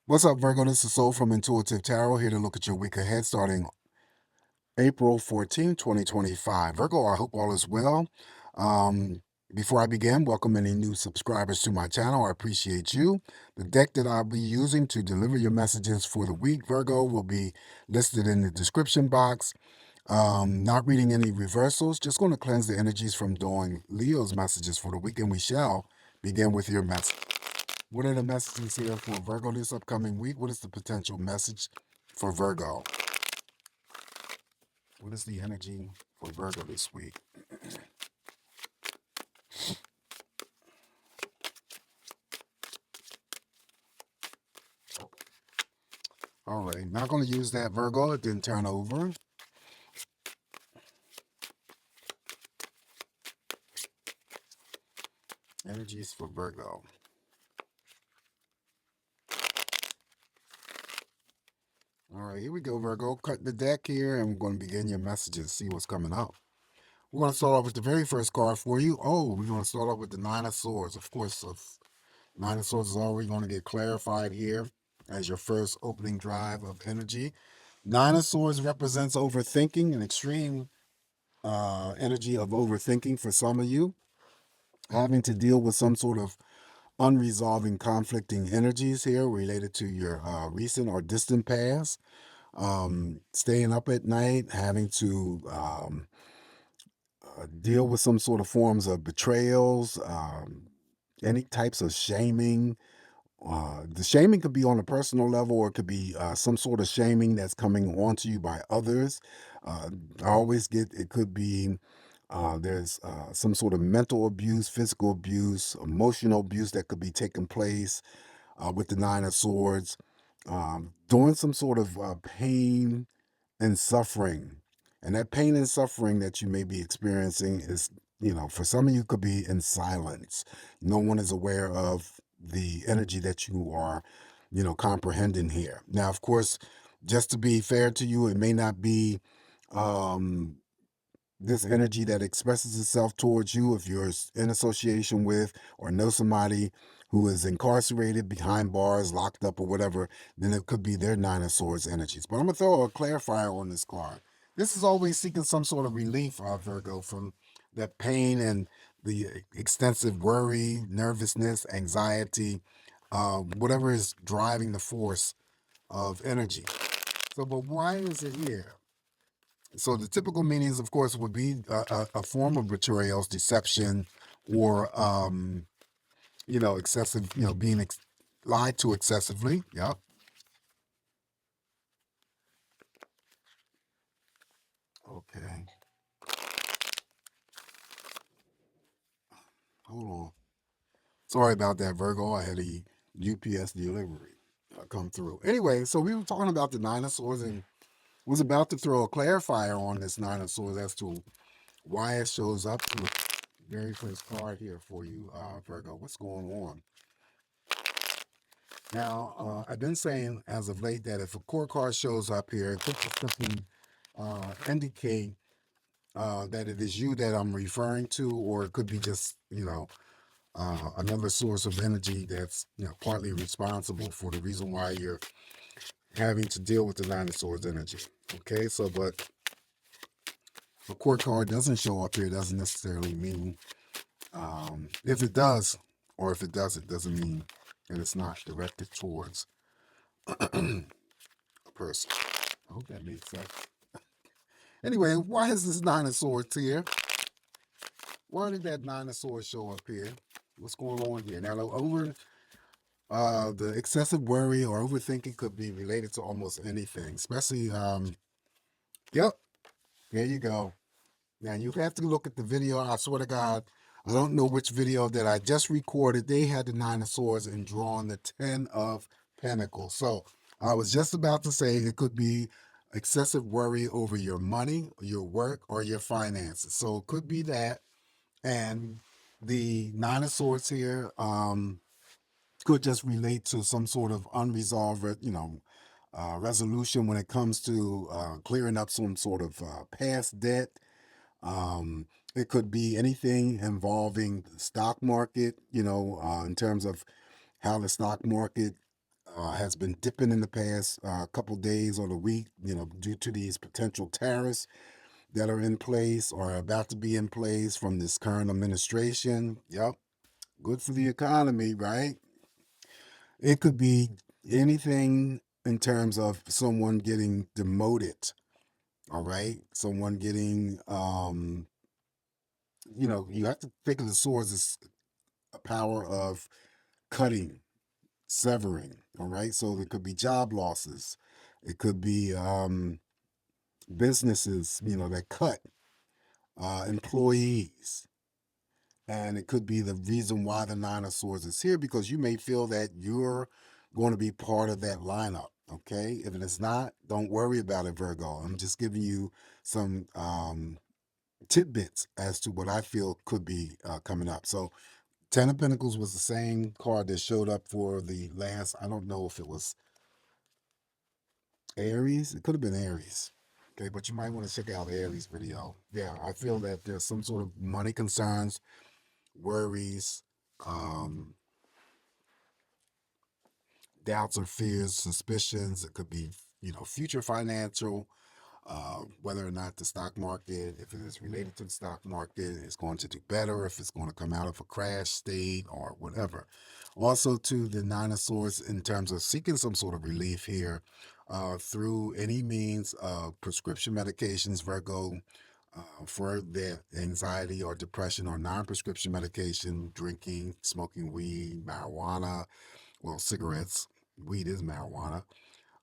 What's up, Virgo? This is Soul from Intuitive Tarot, here to look at your week ahead starting April 14th, 2025. Virgo, I hope all is well. Um, Before I begin, welcome any new subscribers to my channel. I appreciate you. The deck that I'll be using to deliver your messages for the week, Virgo, will be listed in the description box. Not reading any reversals, just going to cleanse the energies from doing Leo's messages for the week, and we shall begin with your message. What are the messages here for Virgo this upcoming week? What is the potential message for Virgo? What is the energy for Virgo this week? All right, not going to use that, Virgo. It didn't turn over. Energies for Virgo. All right, here we go, Virgo. Cut the deck here, and we're going to begin your messages, see what's coming up. We're going to start off with the very first card for you. Oh, we're going to start off with the Nine of Swords. Of course, Nine of Swords is already going to get clarified here as your first opening drive of energy. Nine of Swords represents overthinking, an extreme energy of overthinking for some of you, having to deal with some sort of unresolving conflicting energies here related to your recent or distant past. Staying up at night, having to deal with some sort of forms of betrayals, any types of shaming. The shaming could be on a personal level, or it could be some sort of shaming that's coming onto you by others. I always get it could be there's some sort of mental abuse, physical abuse, emotional abuse that could be taking place with the Nine of Swords, doing some sort of pain and suffering. And that pain and suffering that you may be experiencing is, for some of you could be in silence. No one is aware of the energy that you are, comprehending here. Now, of course, just to be fair to you, it may not be um, this energy that expresses itself towards you if you're in association with or know somebody who is incarcerated behind bars, locked up, or whatever, then it could be their Nine of Swords energies. But I'm going to throw a clarifier on this card. This is always seeking some sort of relief, Virgo, from that pain and the extensive worry, nervousness, anxiety, whatever is driving the force of energy. So, but why is it here? So the typical meanings, of course, would be a form of betrayals, deception, or excessive, being lied to excessively. Yep. Okay. Hold on. Sorry about that, Virgo. I had a UPS delivery come through. Anyway, so we were talking about the Nine of Swords and was about to throw a clarifier on this Nine of Swords as to why it shows up to the very first card here for you, Virgo. What's going on? Now, I've been saying as of late that if a core card shows up here, it could simply indicate that it is you that I'm referring to, or it could be just, another source of energy that's, partly responsible for the reason why you're having to deal with the Nine of Swords energy. Okay, so, but if a core card doesn't show up here, doesn't necessarily mean, if it does, or if it doesn't, doesn't mean that it's not directed towards a person. I hope that makes sense. Anyway, why is this Nine of Swords here? Why did that Nine of Swords show up here? What's going on here? Now, the excessive worry or overthinking could be related to almost anything, especially, yep, there you go. Now, you have to look at the video. I swear to God, I don't know which video that I just recorded. They had the Nine of Swords and drawn the Ten of Pentacles. So I was just about to say it could be excessive worry over your money, your work, or your finances. So it could be that. And the Nine of Swords here could just relate to some sort of unresolved, resolution when it comes to clearing up some sort of past debt. It could be anything involving the stock market, in terms of how the stock market has been dipping in the past couple days or the week, due to these potential tariffs that are in place or are about to be in place from this current administration. Yep, good for the economy, right? It could be anything in terms of someone getting demoted, all right? Someone getting, you have to think of the swords as a power of cutting, severing, all right? So there could be job losses. It could be businesses, that cut employees. And it could be the reason why the Nine of Swords is here, because you may feel that you're going to be part of that lineup. Okay. If it is not, don't worry about it, Virgo. I'm just giving you some tidbits as to what I feel could be coming up. So, Ten of Pentacles was the same card that showed up for the last, I don't know if it was Aries. It could have been Aries. Okay, but you might want to check out Aries video. Yeah, I feel that there's some sort of money concerns, worries, um, doubts or fears, suspicions. It could be, future financial, whether or not the stock market, if it is related to the stock market, is going to do better, if it's going to come out of a crash state or whatever. Also, to the Nine of Swords, in terms of seeking some sort of relief here through any means of prescription medications, Virgo, for their anxiety or depression, or non-prescription medication, drinking, smoking weed, marijuana, well, cigarettes, weed is marijuana,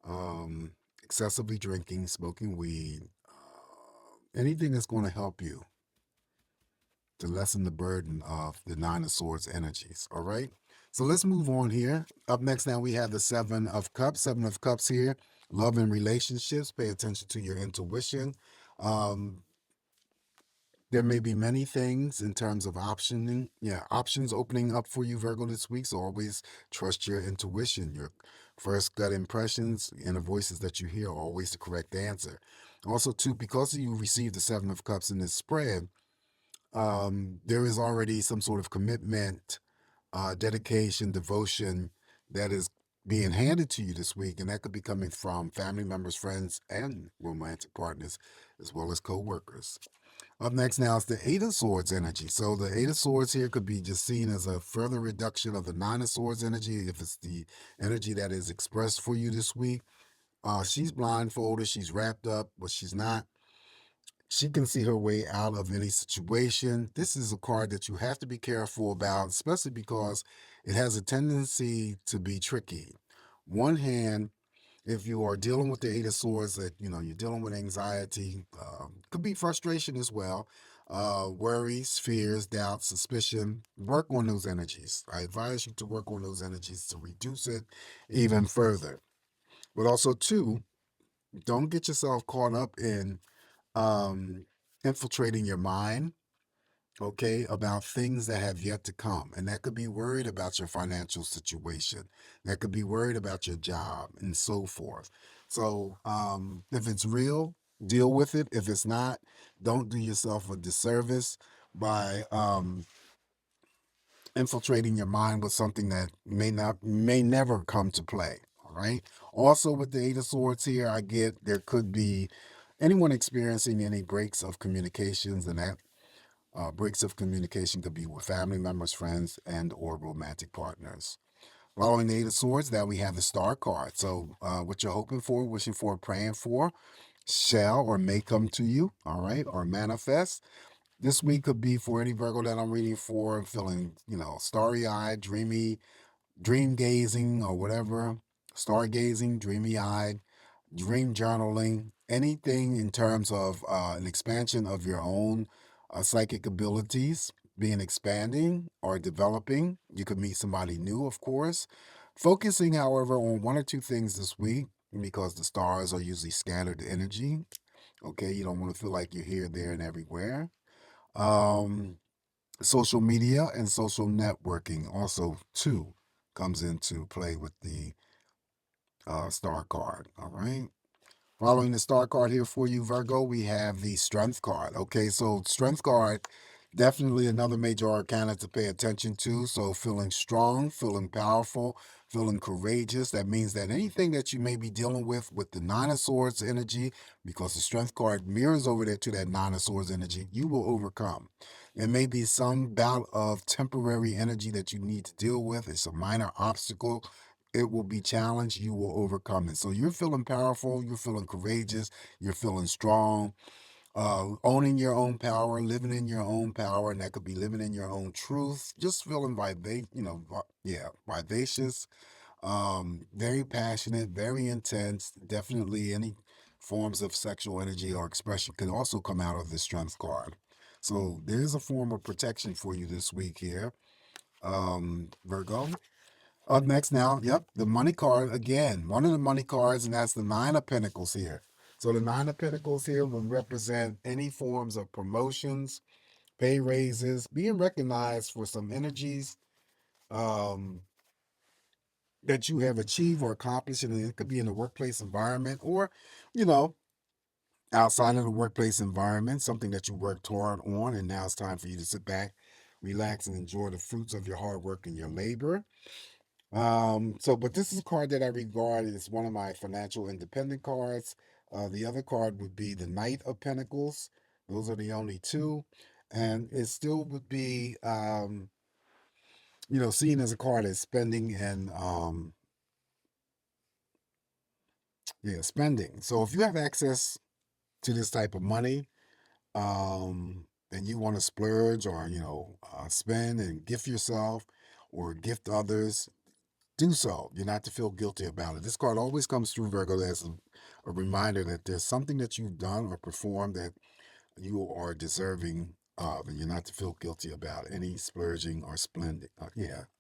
um, excessively drinking, smoking weed, anything that's going to help you to lessen the burden of the Nine of Swords energies. All right. So let's move on here. Up next now we have the Seven of Cups. Seven of Cups here. Love and relationships. Pay attention to your intuition. Um, there may be many things in terms of options opening up for you, Virgo, this week. So always trust your intuition, your first gut impressions, and the voices that you hear are always the correct answer. Also, too, because you received the Seven of Cups in this spread, there is already some sort of commitment, dedication, devotion that is being handed to you this week, and that could be coming from family members, friends, and romantic partners, as well as co-workers. Up next now is the Eight of Swords energy. So the Eight of Swords here could be just seen as a further reduction of the Nine of Swords energy, if it's the energy that is expressed for you this week. She's blindfolded, she's wrapped up, but she's not. She can see her way out of any situation. This is a card that you have to be careful about, especially because it has a tendency to be tricky. One hand, if you are dealing with the Eight of Swords, that you're dealing with anxiety, could be frustration as well, worries, fears, doubts, suspicion. Work on those energies. I advise you to work on those energies to reduce it even further. But also, too, don't get yourself caught up in um, infiltrating your mind, okay, about things that have yet to come. And that could be worried about your financial situation. That could be worried about your job and so forth. So if it's real, deal with it. If it's not, don't do yourself a disservice by infiltrating your mind with something that may never come to play. All right. Also, with the Eight of Swords here, I get there could be anyone experiencing any breaks of communications, and that breaks of communication could be with family members, friends, and or romantic partners. Following the Eight of Swords, now we have the Star card. So what you're hoping for, wishing for, praying for shall or may come to you, all right, or manifest. This week could be for any Virgo that I'm reading for, feeling, starry-eyed, dreamy, dream gazing or whatever, stargazing, dreamy-eyed, dream journaling, anything in terms of an expansion of your own psychic abilities, being expanding or developing. You could meet somebody new, of course. Focusing, however, on one or two things this week, because the stars are usually scattered energy. Okay, you don't want to feel like you're here, there, and everywhere. Um, Social media and social networking also too comes into play with the star card. All right. Following the star card here for you, Virgo, we have the strength card. Okay, so strength card, definitely another major arcana to pay attention to. So feeling strong, feeling powerful, feeling courageous. That means that anything that you may be dealing with the Nine of Swords energy, because the Strength card mirrors over there to that Nine of Swords energy, you will overcome. There may be some bout of temporary energy that you need to deal with. It's a minor obstacle. It will be challenged. You will overcome it. So you're feeling powerful. You're feeling courageous. You're feeling strong. Owning your own power, living in your own power, and that could be living in your own truth. Just feeling vivacious, very passionate, very intense. Definitely any forms of sexual energy or expression can also come out of the Strength card. So there's a form of protection for you this week here, Virgo. Up next now, yep, the money card again. One of the money cards, and that's the Nine of Pentacles here. So the Nine of Pentacles here will represent any forms of promotions, pay raises, being recognized for some energies um, that you have achieved or accomplished. And it could be in the workplace environment or, you know, outside of the workplace environment, something that you worked hard on. And now it's time for you to sit back, relax, and enjoy the fruits of your hard work and your labor. But this is a card that I regard as one of my financial independent cards. The other card would be the Knight of Pentacles. Those are the only two. And it still would be, seen as a card as spending and, spending. So if you have access to this type of money, and you want to splurge or, spend and gift yourself or gift others, do so. You're not to feel guilty about it. This card always comes through, Virgo, as a reminder that there's something that you've done or performed that you are deserving of, and you're not to feel guilty about any splurging or splending.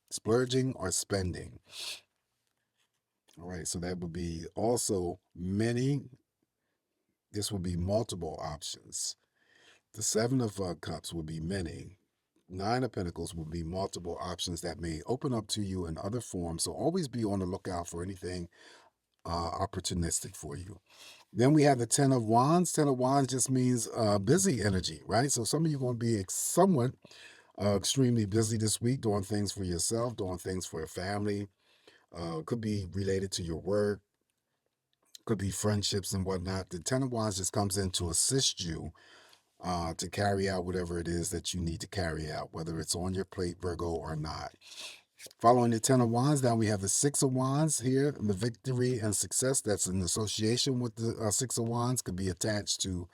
Splurging or spending. All right, so that would be also many. This would be multiple options. The Seven of Cups would be many. Nine of Pentacles will be multiple options that may open up to you in other forms. So always be on the lookout for anything opportunistic for you. Then we have the Ten of Wands. Ten of Wands just means busy energy, right? So some of you are going to be somewhat extremely busy this week, doing things for yourself, doing things for your family. Could be related to your work, could be friendships and whatnot. The Ten of Wands just comes in to assist you to carry out whatever it is that you need to carry out, whether it's on your plate, Virgo, or not. Following the Ten of Wands, now we have the Six of Wands here. The victory and success that's in association with the Six of Wands could be attached to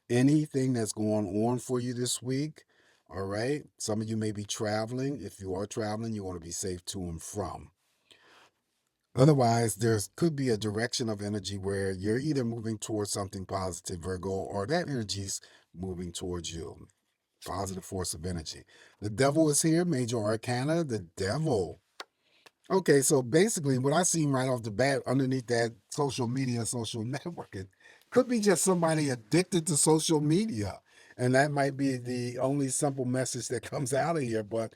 anything that's going on for you this week. All right. Some of you may be traveling. If you are traveling, you want to be safe to and from. Otherwise, there could be a direction of energy where you're either moving towards something positive, Virgo, or that energy's moving towards you. Positive force of energy. The devil is here, major arcana, the devil. Okay, so basically what I seen right off the bat underneath that social media, social networking, could be just somebody addicted to social media. And that might be the only simple message that comes out of here. But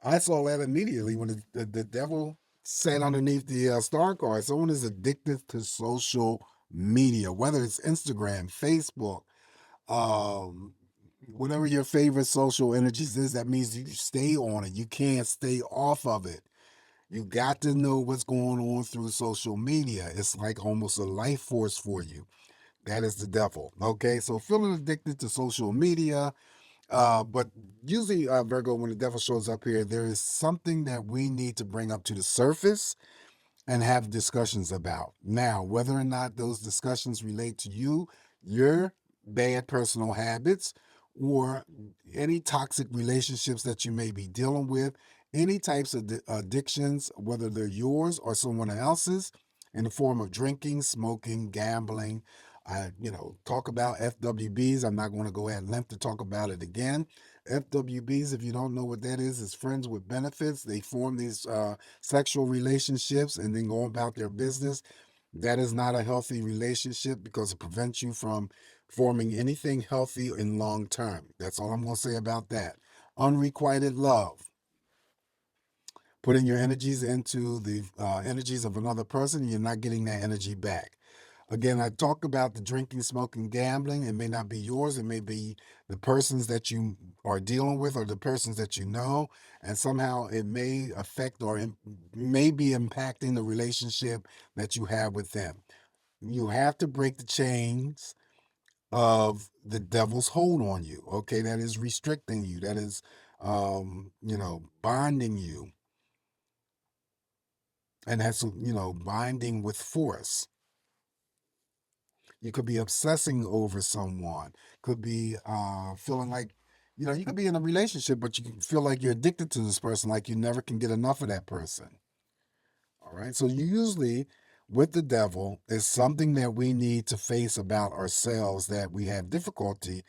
I saw that immediately when the devil sat underneath the star card. Someone is addicted to social media, whether it's Instagram, Facebook, um, whatever your favorite social energies is. That means you stay on it. You can't stay off of it. You got to know what's going on through social media. It's like almost a life force for you. That is the devil. Okay, so feeling addicted to social media, but usually, Virgo, when the devil shows up here, there is something that we need to bring up to the surface and have discussions about. Now, whether or not those discussions relate to you, your bad personal habits, or any toxic relationships that you may be dealing with, any types of addictions, whether they're yours or someone else's, in the form of drinking, smoking, gambling. Talk about FWBs. I'm not going to go at length to talk about it again. FWBs, if you don't know what that is friends with benefits. They form these sexual relationships and then go about their business. That is not a healthy relationship because it prevents you from forming anything healthy in long term. That's all I'm going to say about that. Unrequited love. Putting your energies into the energies of another person, you're not getting that energy back. Again, I talked about the drinking, smoking, gambling. It may not be yours. It may be the persons that you are dealing with or the persons that you know. And somehow it may affect or may be impacting the relationship that you have with them. You have to break the chains of the devil's hold on you. Okay. That is restricting you. That is, binding you. And that's, binding with force. You could be obsessing over someone. Could be feeling like, you could be in a relationship, but you can feel like you're addicted to this person, like you never can get enough of that person. All right. So usually with the devil is something that we need to face about ourselves that we have difficulty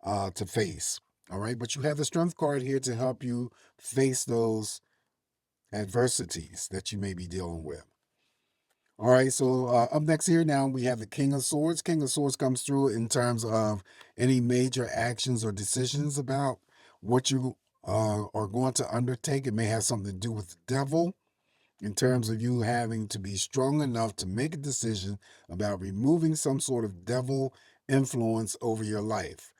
to face. All right. But you have the strength card here to help you face those adversities that you may be dealing with. All right, so up next here now we have the King of Swords. King of Swords comes through in terms of any major actions or decisions about what you are going to undertake. It may have something to do with the devil in terms of you having to be strong enough to make a decision about removing some sort of devil influence over your life.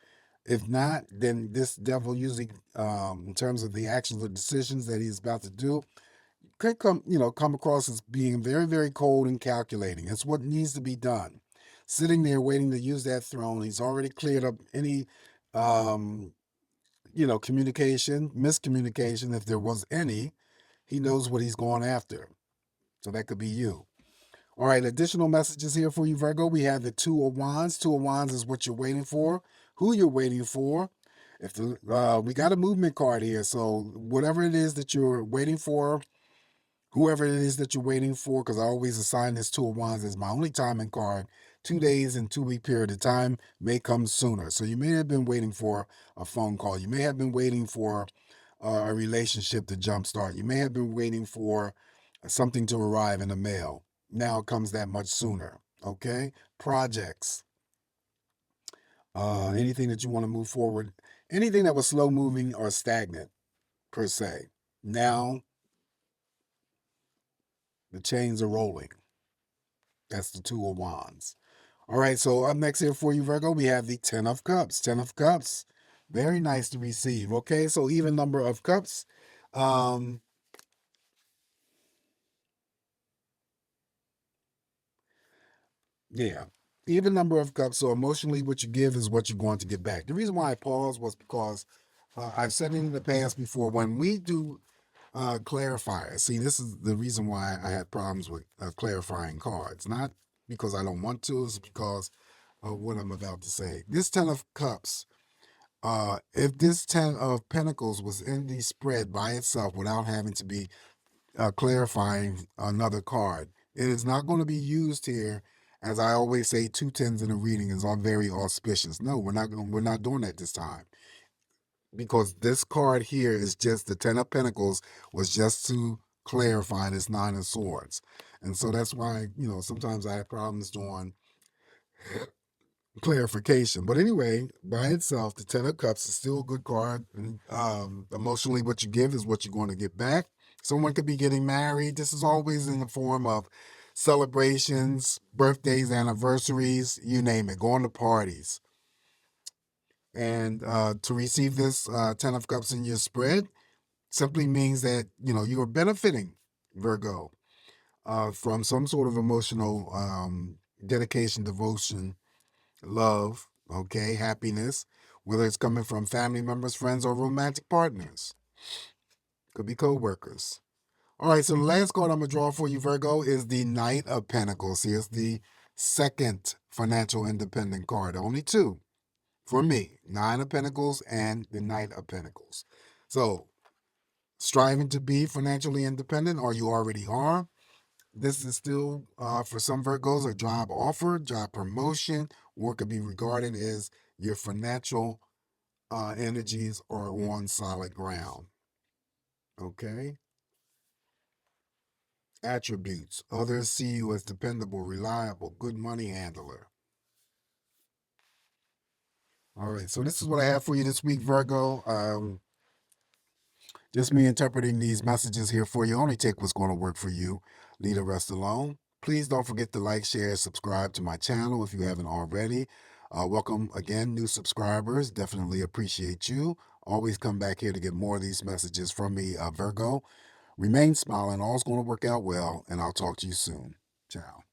If not, then this devil usually, in terms of the actions or decisions that he's about to do, could come across as being very, very cold and calculating. It's what needs to be done. Sitting there waiting to use that throne. He's already cleared up any um, communication, miscommunication, if there was any. He knows what he's going after. So that could be you. All right, additional messages here for you, Virgo. We have the Two of Wands. Two of Wands is what you're waiting for, who you're waiting for. If we got a movement card here, so whatever it is that you're waiting for, whoever it is that you're waiting for, because I always assign this Two of Wands as my only timing card. 2 days and 2 week period of time may come sooner. So you may have been waiting for a phone call. You may have been waiting for a relationship to jumpstart. You may have been waiting for something to arrive in the mail. Now it comes that much sooner. Okay? Projects. Anything that you want to move forward. Anything that was slow moving or stagnant, per se. Now the chains are rolling. That's the Two of Wands. All right, so up next here for you, Virgo, we have the Ten of Cups. Ten of Cups, very nice to receive. Okay, so even number of cups. Um, yeah, even number of cups. So emotionally, what you give is what you're going to get back. The reason why I paused was because I've said in the past before, when we do clarifiers, see, this is the reason why I had problems with clarifying cards. Not because I don't want to, it's because of what I'm about to say. This Ten of Cups, if this Ten of Pentacles was in the spread by itself without having to be clarifying another card, it is not going to be used here. As I always say, two tens in a reading is all very auspicious. No, we're not doing that this time, because this card here is just the Ten of Pentacles was just to clarify this Nine of Swords, and so that's why sometimes I have problems doing clarification. But anyway, by itself, the Ten of Cups is still a good card. And, emotionally, what you give is what you're going to get back. Someone could be getting married. This is always in the form of celebrations, birthdays, anniversaries, you name it, going to parties. And to receive this Ten of Cups in your spread simply means that, you are benefiting, Virgo, from some sort of emotional dedication, devotion, love, okay, happiness, whether it's coming from family members, friends, or romantic partners. Could be co-workers. All right, so the last card I'm going to draw for you, Virgo, is the Knight of Pentacles. Here's the second financial independent card. Only two for me, Nine of Pentacles and the Knight of Pentacles. So, striving to be financially independent, or you already are. This is still, for some Virgos, a job offer, job promotion, or it could be regarded as your financial energies are on solid ground. Okay? Attributes. Others see you as dependable, reliable, good money handler. All right, so this is what I have for you this week, Virgo. Just me interpreting these messages here for you. Only take what's going to work for you. Leave the rest alone. Please don't forget to like, share, subscribe to my channel if you haven't already. Welcome again, new subscribers. Definitely appreciate you. Always come back here to get more of these messages from me, Virgo. Remain smiling. All's going to work out well, and I'll talk to you soon. Ciao.